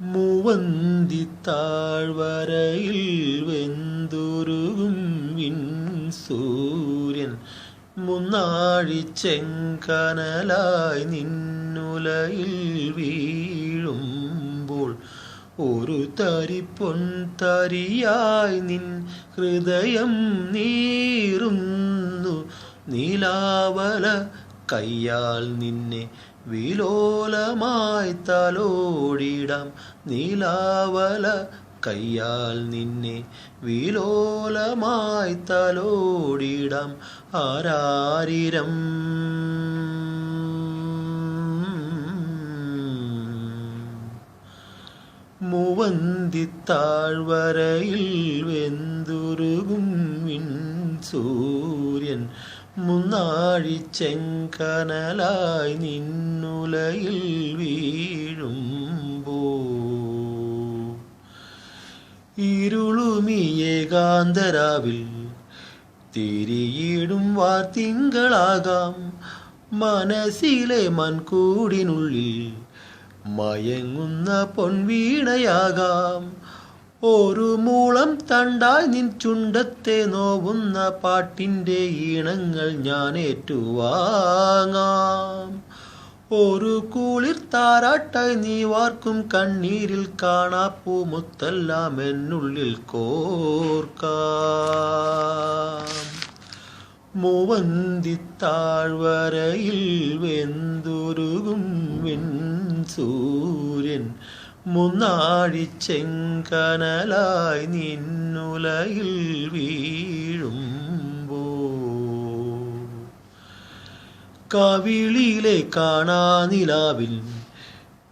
മൂവന്തിത്താഴ്വരയിൽ വെന്തുരുകും സൂര്യൻ മുന്നാഴിച്ചെങ്കനലായി നിന്നുലയിൽ വീഴുമ്പോൾ ഒരു തരി പൊൻതരിയായി നിൻ ഹൃദയം നീറുന്നു. നീലാവല കയ്യാൽ നിന്നെ വിലോലമായി തലോടിടാം. നീലാവല കയ്യാൽ നിന്നെ വിലോലമായി തലോടിടാം. ആരാരിരം മൂവന്തിത്താഴ്വരയിൽ വെന്തുരുകും സൂര്യൻ മുന്നാഴിച്ചെങ്കനലായി നിന്നുലയിൽ വീഴുമ്പോൾ ഇരുളുമിയേകാന്തരാവിൽ തിരിയിടും വാർത്തിങ്കളാകാം. മനസ്സിലെ മൺകൂടിനുള്ളിൽ മയങ്ങുന്ന പൊൻവീണയാകാം. ഒരു മൂളം തണ്ടായി നിൻ ചുണ്ടത്തെ നോവുന്ന പാട്ടിൻ്റെ ഈണങ്ങൾ ഞാൻ ഏറ്റുവാങ്ങാം. ഒരു കുളിർ താരാട്ടായി നീ വാർക്കും കണ്ണീരിൽ കാണാപ്പൂ മുത്തെല്ലാം എന്നുള്ളിൽ കോർക്കാം. മൂവന്തിത്താഴ്വരയിൽ വെന്തുരുകും സൂര്യൻ മുന്നാഴിച്ചെങ്കനലായി നിന്നുലയിൽ വീഴുമ്പോൾ കവിളിലെ കാണാനിലാവിൽ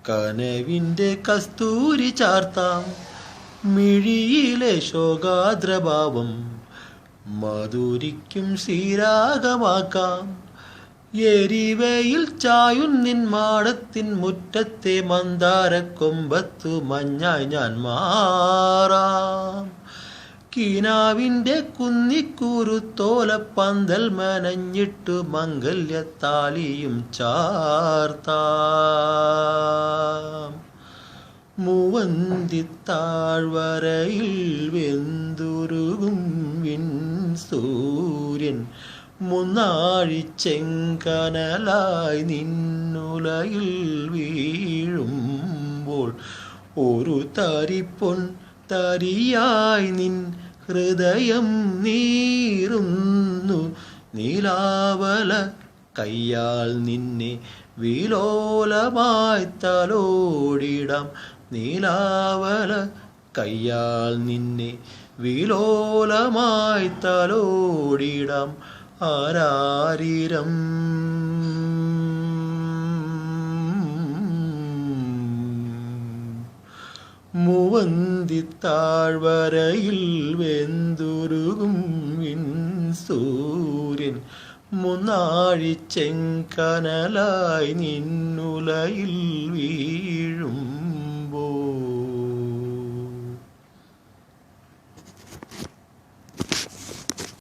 കനവിൻ്റെ കസ്തൂരി ചാർത്താം. മിഴിയിലെ ശോകാദ്രഭാവം മധുരിക്കും ശ്രീരാഗമാക്കാം. എരിവയിൽ ചായും നിൻ മാടത്തിൻ മുറ്റത്തെ മന്ദാരക്കൊമ്പത്തു മഞ്ഞായി ഞാൻ മാറാം. കിനാവിൻ്റെ കുന്നിക്കുരുത്തോലപ്പന്തൽ മനഞ്ഞിട്ടു മംഗല്യത്താലിയും ചാർത്താം. മൂവന്തിത്താഴ്വരയിൽ വെന്തുരുകും സൂര്യൻ മുന്നാഴിച്ചെങ്കനലായി നിന്നുലയിൽ വീഴുമ്പോൾ ഒരു തരി പൊൻ തരിയായി നിൻ ഹൃദയം നീറുന്നു. നീലാവല കയ്യാൽ നിന്നെ വിലോലമായി തലോടിടാം. നീലാവല കയ്യാൽ നിന്നെ വിലോലമായി തലോടിടാം. ആരാരിരം മൂവന്തിത്താഴ്വരയിൽ വെന്തുരുകും സൂര്യൻ മുന്നാഴിച്ചെങ്കനലായി നിന്നുലയിൽ വീഴും